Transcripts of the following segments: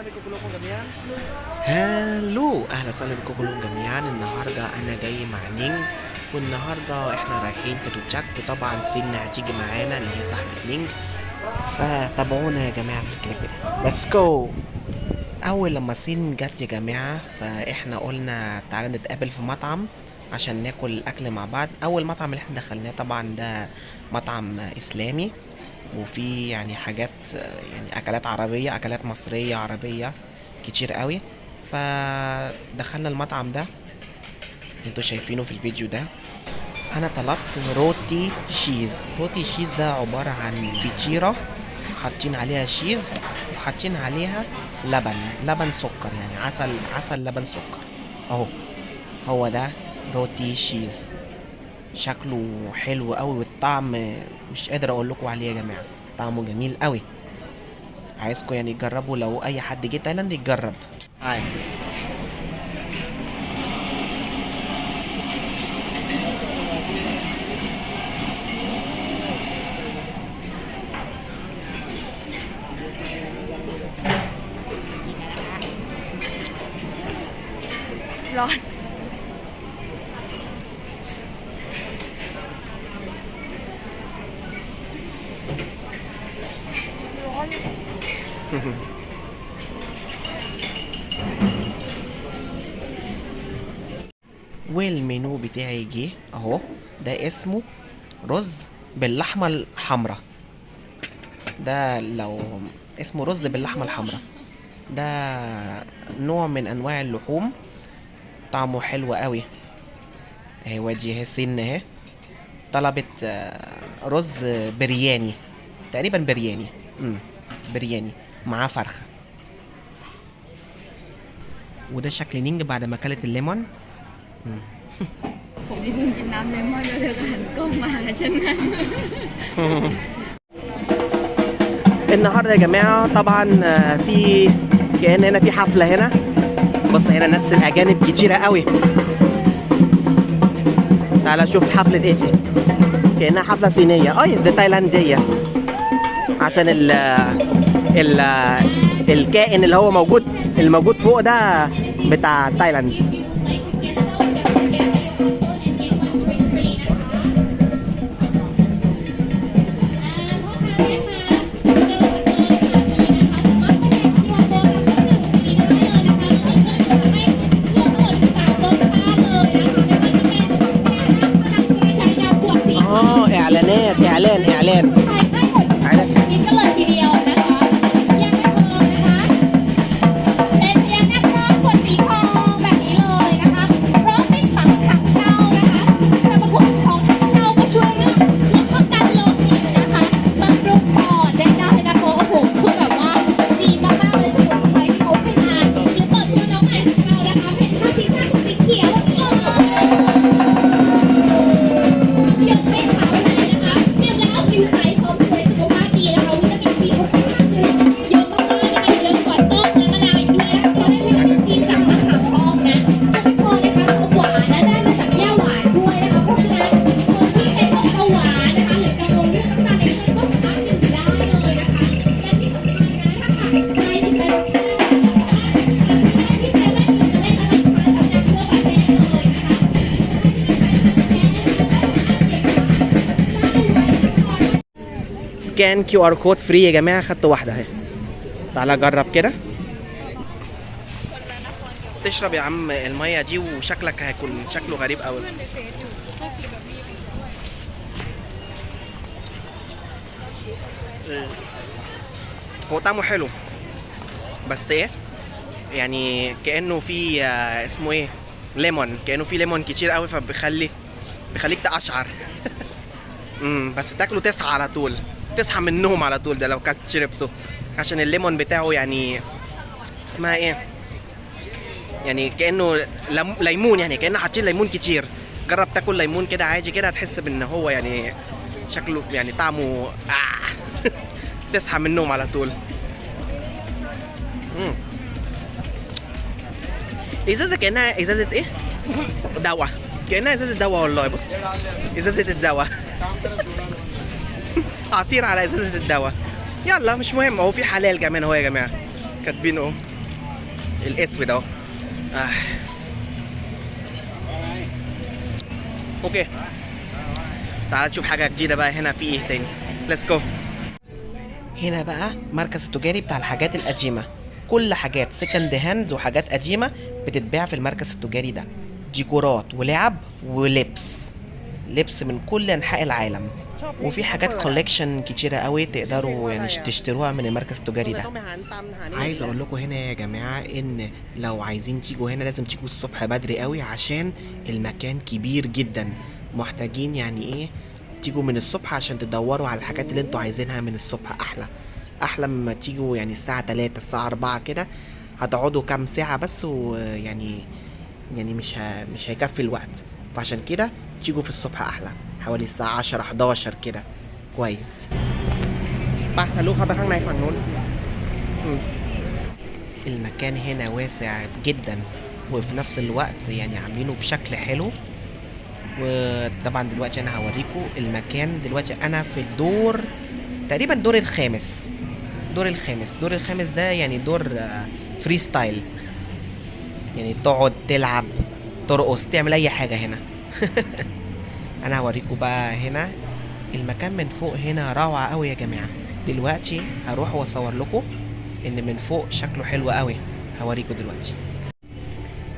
وسهلا بكم كلكم جميعا. هالو، اهلا وسهلا بكم كلكم جميعا. النهارده انا جاي مع نينج، والنهارده احنا رايحين تاتوتشاك، وطبعا سين هتيجي معانا ان هي صاحبة نينج، فتابعونا يا جماعه في الكليب. ليتس جو. اول لما سين جت يا جماعه، فاحنا قلنا تعالى نتقابل في مطعم عشان ناكل اكل مع بعض. اول مطعم اللي احنا دخلناه طبعا ده مطعم اسلامي، وفي يعني حاجات، يعني اكلات عربيه، اكلات مصريه عربيه كتير قوي. فدخلنا المطعم ده انتوا شايفينه في الفيديو ده. انا طلبت روتي شيز. روتي شيز ده عبارة عن فطيرة حاطين عليها شيز، وحاطين عليها لبن سكر، يعني عسل لبن سكر اهو. هو ده روتي شيز، شكله حلو قوي، والطعم مش قادر اقول لكم عليه يا جماعة، طعمه جميل قوي. عايزكم يعني تجربوا، لو اي حد جه تايلاند يجرب. هاي.ร้อนร้อน والمنيو بتاعي جه اهو. ده اسمه رز باللحمة الحمراء. ده لو اسمه رز باللحمة الحمراء، ده نوع من انواع اللحوم، طعمه حلو قوي. اهي وادي سن اهي طلبت رز برياني، تقريبا برياني. برياني معاه فرخة. وده شكل نينج بعد ما اكلت الليمون. ผมนี่เพิ่งกินน้ำเลมอนแล้วเธอก็หันกล้องมาหาฉันนะ النهارده يا جماعة طبعا في كأن هنا في حفلة هنا. بص هنا ناس الأجانب كتيرة قوي. تعالى شوف حفلة ايه دي، كأنها حفلة صينية. دي تايلاندية، عشان ال الكائن اللي هو الموجود فوق ده بتاع تايلاند. اعلانات اعلان ชิ้นก็เลยทีเดียวนะคะยังไม่พอนะคะเป็นพญานาคน้อยขนสีทองแบบนี้เลยนะคะพร้อมเป็นปักถังเช่านะคะการประกวดของถังเช่าก็ช่วยเรื่องลดความดันโลหิตนะคะบำรุงปอดได้นะคะโอ้โหคือแบบว่าดีมากๆเลยสมุนไพรที่เขาให้มาหรือเปิดตัวน้องใหม่ของเรานะคะเป็นข้าวซีซ่าสีเขียวนี่เลยเรียกเป็นขาวเลยนะคะเรียกแล้วผิวใสพร้อมสวยสุขภาพดีนะคะวิตามินซีค่อนข้างเยอะมากๆนะคะเยอะกว่าต้มและมะนาวอีกด้วยนะคะเพราะได้วิตามินซีจากมะขามป้อมนะจะไม่พอนะคะหวานนะได้มาจากแย่หวานด้วยนะคะเพราะฉะนั้นคนที่เป็นโรคเบาหวานนะคะหรือกังวลเรื่องน้ำตาลในเลือดก็สามารถดื่มได้เลยนะคะและที่สำคัญนะถ้าหากใครที่เป็นโรคเชื่อที่จะไม่ได้อะไรทานแบบนั้นทั่วไปได้เลยนะคะ سكان QR كود فري يا جماعة. خدت واحدة اهي. تعالى جرب كده. تشرب يا عم المية دي وشكلك هيكون شكله غريب قوي. هو طعمه حلو، بس ايه يعني كأنه في اسمه ايه، ليمون. كأنه في ليمون كتير قوي، بيخليك تقشعر. بس تاكله تصحى على طول، تصحى من النوم على طول ده لو كنت شربته، عشان الليمون بتاعه يعني اسمها ايه، يعني كأنه ليمون، يعني كأنه حاطين ليمون كتير. جرب تاكل ليمون كده عادي كده، هتحس بان هو يعني شكله يعني طعمه تصحى من النوم على طول. ازازة كأنها ازازة ايه، دواء. كأنها ازازة دواء والله. بص ازازة الدواء. عصير على ازازة الدواء. يلا مش مهم، اهو في حلال كمان اهو يا جماعة كاتبين اهو. الاسود اهو. اوكي تعال نشوف حاجة جديدة بقى. هنا في ايه تاني؟ ليتس جو. هنا بقى مركز التجاري بتاع الحاجات القديمة. كل حاجات سكند هاند وحاجات قديمة بتتباع في المركز التجاري ده. ديكورات ولعب ولبس، لبس من كل انحاء العالم. وفي حاجات كوليكشن كتيرة قوي تقدروا يعني تشتروها من المركز التجاري ده. عايز اقول لكم هنا يا جماعة ان لو عايزين تيجوا هنا لازم تيجوا الصبح بدري قوي، عشان المكان كبير جدا. محتاجين يعني ايه تيجوا من الصبح عشان تدوروا على الحاجات اللي انتوا عايزينها من الصبح. احلى مما تيجوا يعني الساعة 3 الساعة 4 كده، هتقعدوا كام ساعة بس، ويعني مش هيكفي الوقت. فعشان كده تيجوا في الصبح احلى، حوالي الساعة 10 11 كده كويس. تعالوا خطاข้างในฝั่งนู้น. المكان هنا واسع جدا، وفي نفس الوقت يعني عاملينه بشكل حلو. وطبعا دلوقتي انا هوريكم المكان. دلوقتي انا في الدور تقريبا دور الخامس. دور الخامس ده يعني دور فري ستايل، يعني تقعد تلعب ترقص تعمل اي حاجة هنا. انا هوريكم بقى هنا المكان من فوق. هنا روعة قوي يا جماعة. دلوقتي هروح واصور لكم ان من فوق شكله حلو قوي. هوريكم دلوقتي.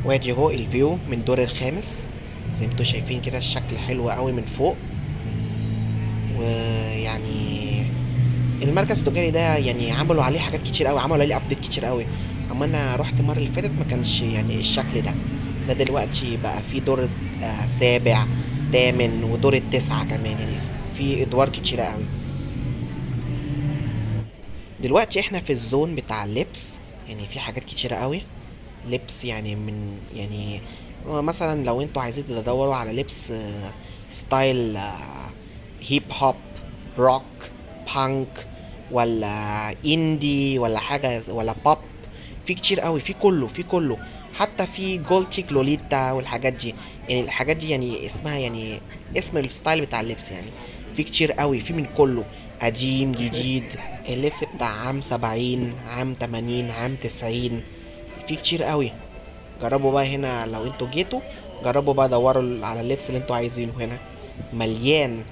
وادي اهو الفيو من الدور الخامس، زي ما انتوا شايفين كده الشكل حلو قوي من فوق. ويعني المركز التجاري ده يعني عملوا عليه حاجات كتير قوي، عملوا عليه ابديت كتير قوي. اما انا رحت المره اللي فاتت ما كانش يعني الشكل ده. دلوقتي بقى في دور سابع تامن ودور التسعة كمان، يعني في ادوار كتيرة قوي. دلوقتي احنا في الزون بتاع اللبس، يعني في حاجات كتيرة قوي لبس. يعني من يعني مثلا لو انتوا عايزين تدوروا على لبس ستايل هيب هوب روك بانك ولا اندي ولا حاجة ولا بوب، في كتير قوي. في كله حتى في جولتيك لوليتا والحاجات دي. يعني الحاجات دي يعني اسمها يعني اسم الستايل بتاع اللبس. يعني في كتير قوي، في من كله قديم جديد. اللبس بتاع عام 70 عام 80 عام 90، في كتير قوي. جربوا بقى هنا لو انتوا جيتوا، جربوا بقى دوروا على اللبس اللي انتوا عايزينه. هنا مليان.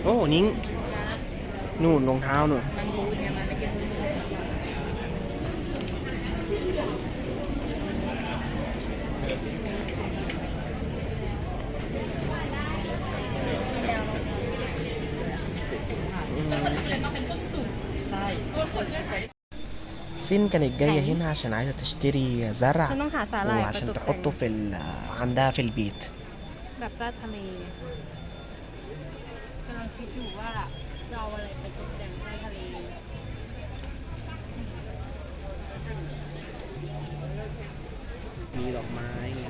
โอ้นิ้งนู่นรองเท้านู่น มันบูทเนี่ยมันไม่ใช่บูท سين كانت جاية هنا عشان عايزة تشتري زرع ฉันต้องหาสาหร่าย وعشان ประตู تحطه في عندها في البيت. แบบต้าทะเลกำลังคิดอยู่ว่าจะเอาอะไรไปตกแต่งใต้ทะเล มีดอกไม้ไง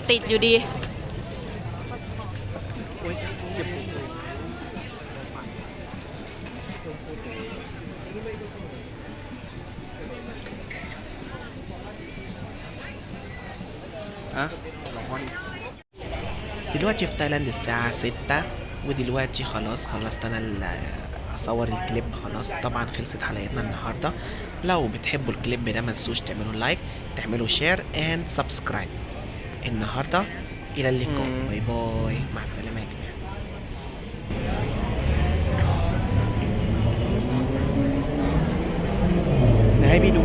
ติดอยู่ดี โอ๊ยเจ็บها دلوقتي في تايلاند الساعة 6، ودلوقتي خلاص خلصت انا اصور الكليب. خلاص طبعا خلصت حلقتنا النهارده. لو بتحبوا الكليب ده ما تنسوش تعملوا لايك، تعملوا شير اند سبسكرايب. النهارده الى اللقاء. باي باي، مع السلامه يا جماعه.ไหนพี่ดู